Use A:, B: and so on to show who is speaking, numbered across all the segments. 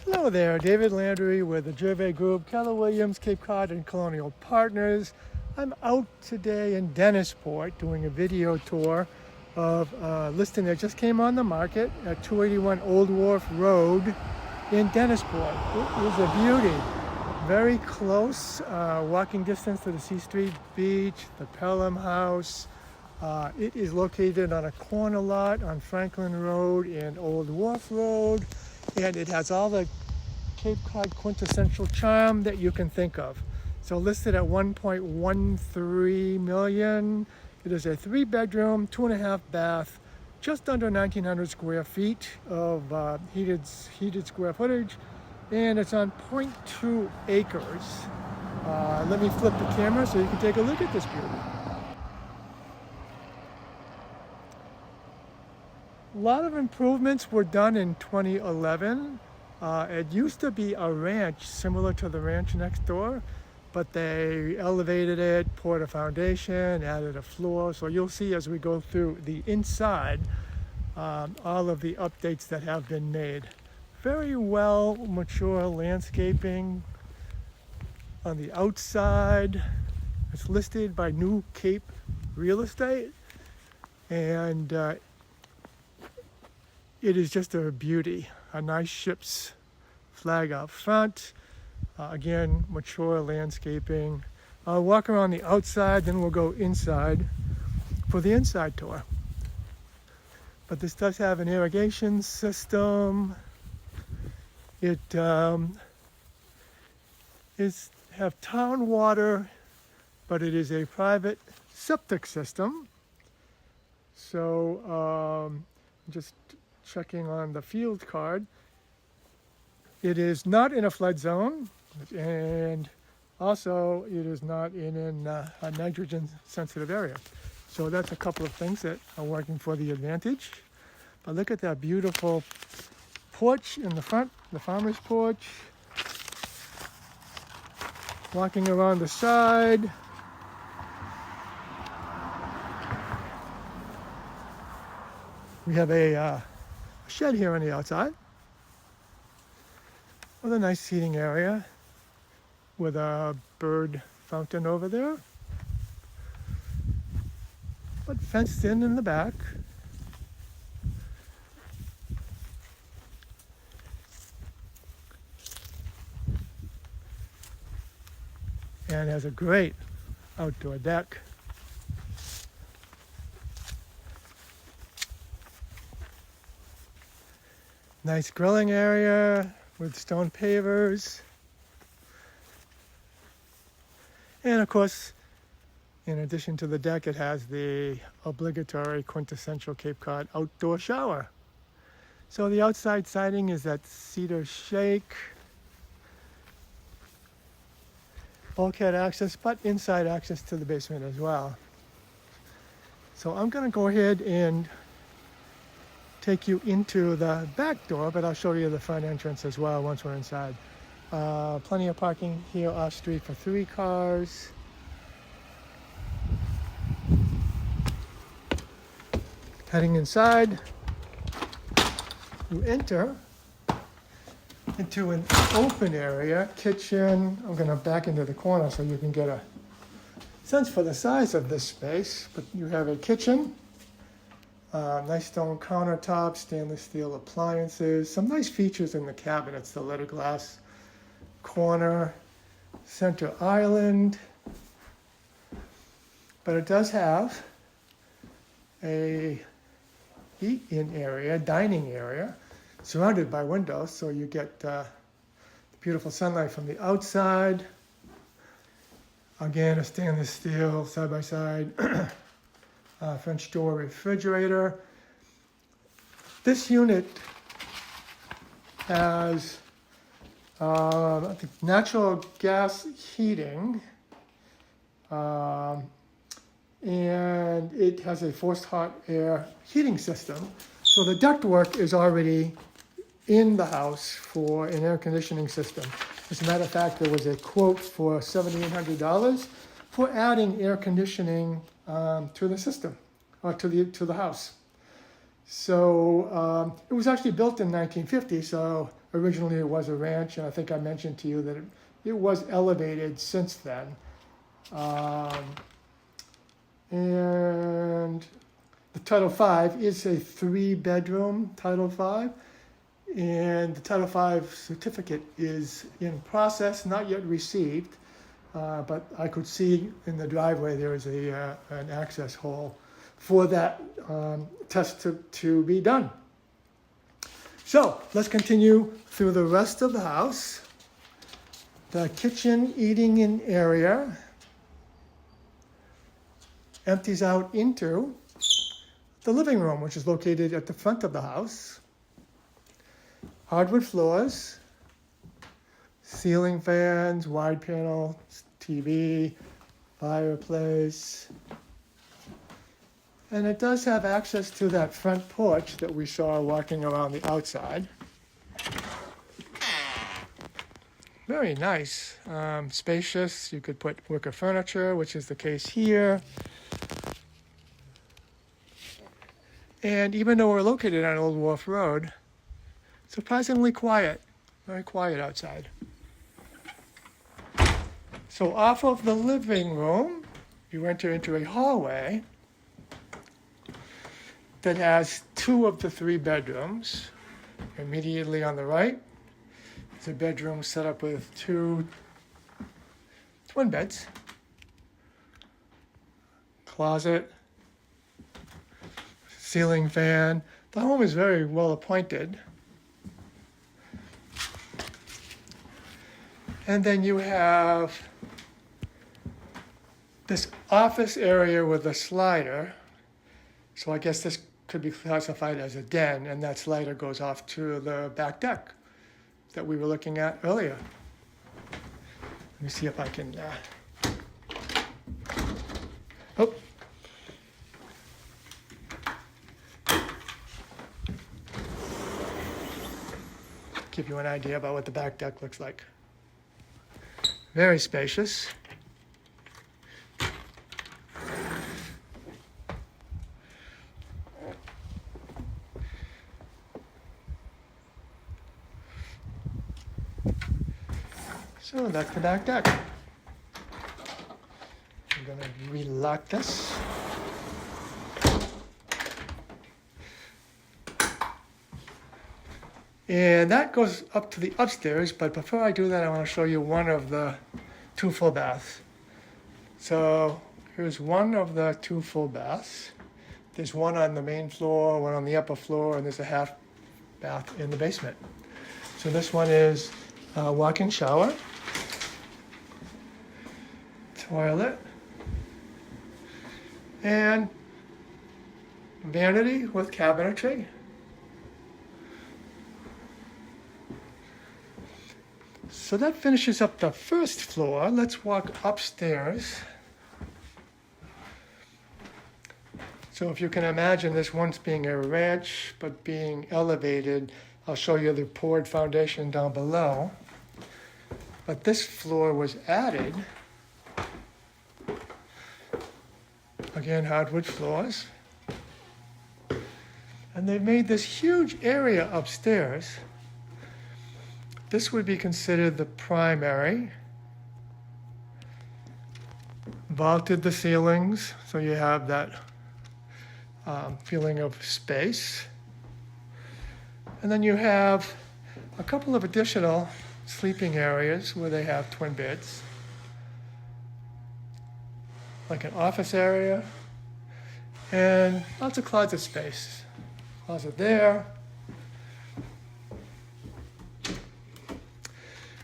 A: Hello there, David Landry with the Gervais Group, Keller Williams, Cape Cod, and Colonial Partners. I'm out today in Dennisport doing a video tour of a listing that just came on the market at 281 Old Wharf Road in Dennisport. It is a beauty. Very close, walking distance to the C Street Beach, the Pelham House. It is located on a corner lot on Franklin Road and Old Wharf Road, and it has all the Cape Cod quintessential charm that you can think of. So listed at 1.13 million. It is a 3-bedroom, 2.5 bath, just under 1,900 square feet of heated square footage, and it's on 0.2 acres. Let me flip the camera so you can take a look at this beauty. A lot of improvements were done in 2011. It used to be a ranch similar to the ranch next door, but they elevated it, poured a foundation, added a floor. So you'll see as we go through the inside, all of the updates that have been made. Very well mature landscaping on the outside. It's listed by New Cape Real Estate, and it is just a beauty. A nice ship's flag out front. Again, mature landscaping. I'll walk around the outside, then we'll go inside for the inside tour. But this does have an irrigation system. It have town water, but it is a private septic system. So just checking on the field card. It is not in a flood zone, and also it is not in a nitrogen sensitive area. So that's a couple of things that are working for the advantage. But look at that beautiful porch in the front, the farmer's porch. Walking around the side. We have a shed here on the outside with a nice seating area with a bird fountain over there, but fenced in the back. And has a great outdoor deck. Nice grilling area with stone pavers. And of course, in addition to the deck, it has the obligatory quintessential Cape Cod outdoor shower. So the outside siding is that cedar shake. Bulkhead access, but inside access to the basement as well. So I'm going to go ahead and take you into the back door, but I'll show you the front entrance as well once we're inside. Plenty of parking here off street for 3 cars. Heading inside, you enter into an open area, kitchen. I'm going to back into the corner so you can get a sense for the size of this space. But you have a kitchen. Nice stone countertops, stainless steel appliances, some nice features in the cabinets, the letter glass corner, center island. But it does have a eat-in area, dining area, surrounded by windows, so you get the beautiful sunlight from the outside. Again, a stainless steel side-by-side French door refrigerator. This unit has natural gas heating, and it has a forced hot air heating system. So the ductwork is already in the house for an air conditioning system. As a matter of fact, there was a quote for $7,800 for adding air conditioning to the system, or to the house. So it was actually built in 1950, so Originally it was a ranch, and I think I mentioned to you that it was elevated since then. And the Title V is a 3-bedroom Title V, and the Title V certificate is in process, not yet received, but I could see in the driveway there is an access hole for that test to be done. So let's continue through the rest of the house. The kitchen eating area empties out into the living room, which is located at the front of the house. Hardwood floors, ceiling fans, wide panel TV, fireplace. And it does have access to that front porch that we saw walking around the outside. Very nice, spacious. You could put wicker furniture, which is the case here. And even though we're located on Old Wharf Road, surprisingly quiet, very quiet outside. So off of the living room, you enter into a hallway that has 2 of the 3 bedrooms. Immediately on the right is a bedroom set up with 2 twin beds, closet, ceiling fan. The home is very well appointed. And then you have this office area with a slider. So I guess this could be classified as a den, and that slider goes off to the back deck that we were looking at earlier. Let me see if I can... Oh. Give you an idea about what the back deck looks like. Very spacious. So that's the back deck. I'm going to relock this. And that goes up to the upstairs, but before I do that, I want to show you one of the 2 full baths. So here's one of the 2 full baths. There's one on the main floor, one on the upper floor, and there's a half bath in the basement. So this one is a walk-in shower, toilet, and vanity with cabinetry. So that finishes up the first floor. Let's walk upstairs. So if you can imagine this once being a ranch, but being elevated, I'll show you the poured foundation down below. But this floor was added. Again, hardwood floors. And they've made this huge area upstairs. This would be considered the primary. Vaulted the ceilings, so you have that feeling of space. And then you have a couple of additional sleeping areas where they have twin beds, like an office area, and lots of closet space. Closet there.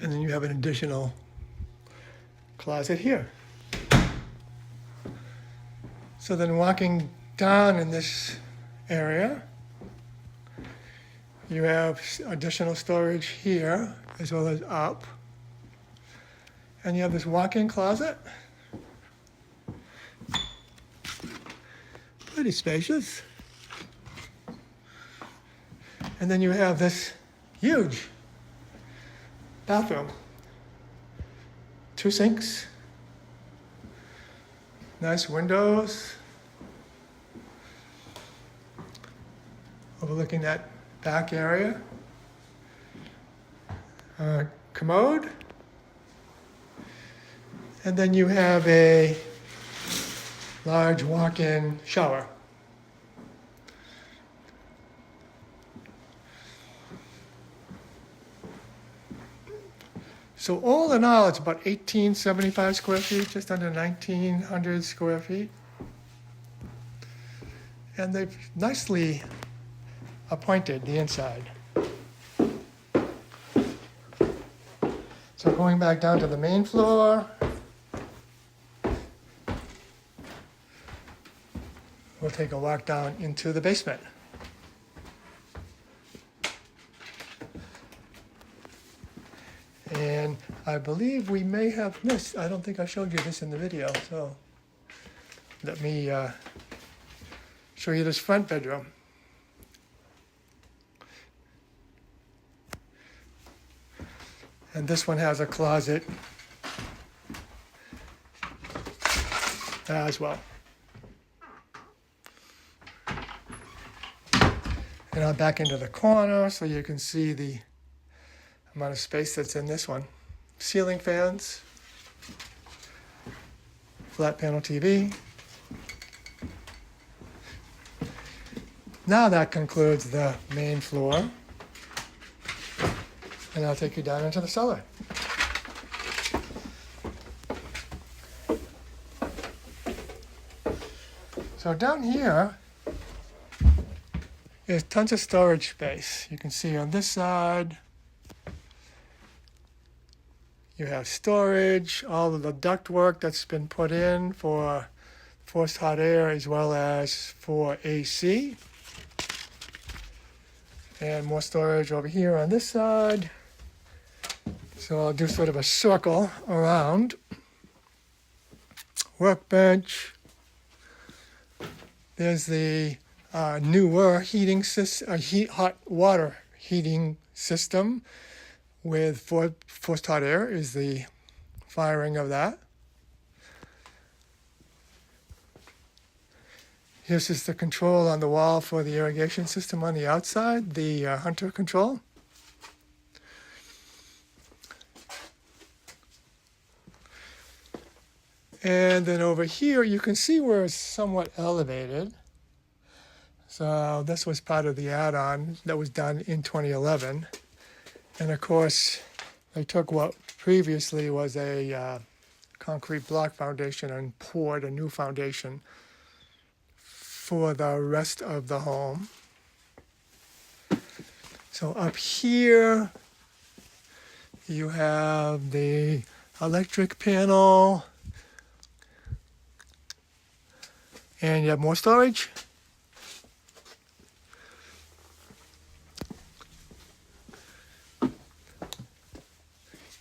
A: And then you have an additional closet here. So then walking down in this area, you have additional storage here as well as up. And you have this walk-in closet. Pretty spacious. And then you have this huge bathroom. 2 sinks. Nice windows. Overlooking that back area. commode. And then you have a large walk-in shower. So all in all, it's about 1,875 square feet, just under 1,900 square feet. And they've nicely appointed the inside. So going back down to the main floor, we'll take a walk down into the basement. And I believe we may have missed, I don't think I showed you this in the video, so let me show you this front bedroom. And this one has a closet as well. And I'll back into the corner so you can see the amount of space that's in this one. Ceiling fans, flat panel TV. Now that concludes the main floor. And I'll take you down into the cellar. So down here is tons of storage space. You can see on this side, you have storage, all of the ductwork that's been put in for forced hot air as well as for AC. And more storage over here on this side. So I'll do sort of a circle around. Workbench. There's the newer heating system, hot water heating system with forced hot air is the firing of that. Here's just the control on the wall for the irrigation system on the outside, the Hunter control. And then over here, you can see where it's somewhat elevated. So this was part of the add-on that was done in 2011. And of course, they took what previously was a concrete block foundation and poured a new foundation for the rest of the home. So up here, you have the electric panel, and you have more storage.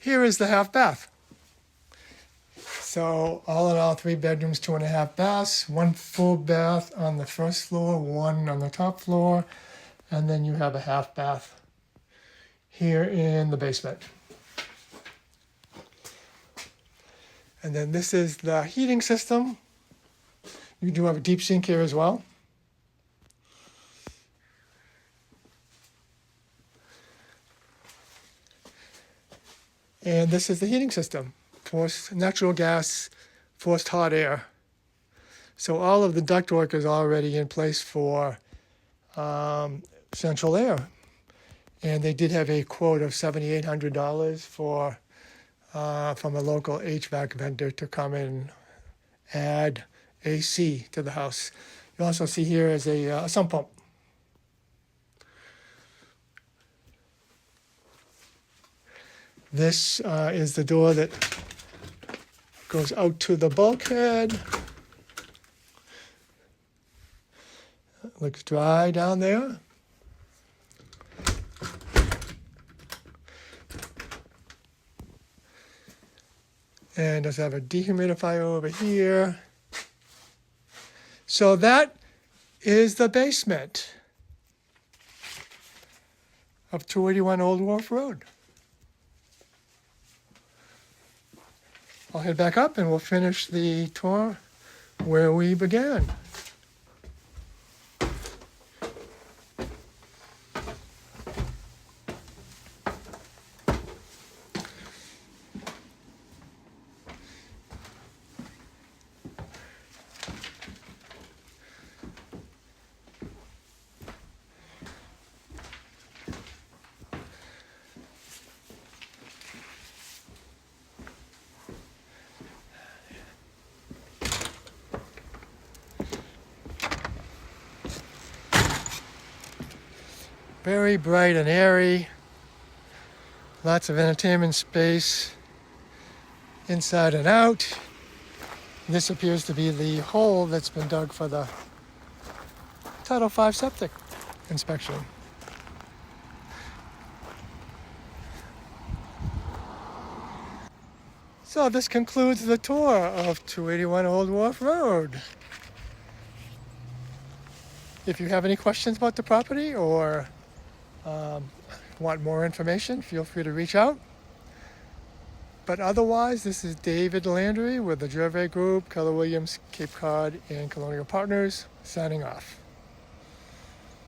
A: Here is the half bath. So all in all, 3 bedrooms, 2.5 baths, 1 full bath on the first floor, 1 on the top floor, and then you have a half bath here in the basement. And then this is the heating system. You do have a deep sink here as well. And this is the heating system. Forced natural gas, forced hot air. So all of the ductwork is already in place for central air. And they did have a quote of $7,800 for from a local HVAC vendor to come and add AC to the house. You also see here is a sump pump. This is the door that goes out to the bulkhead. Looks dry down there. And does have a dehumidifier over here. So that is the basement of 281 Old Wharf Road. I'll head back up and we'll finish the tour where we began. Very bright and airy. Lots of entertainment space inside and out. This appears to be the hole that's been dug for the Title V septic inspection. So this concludes the tour of 281 Old Wharf Road. If you have any questions about the property or want more information, feel free to reach out. But otherwise, this is David Landry with the Gervais Group, Keller Williams, Cape Cod, and Colonial Partners, signing off.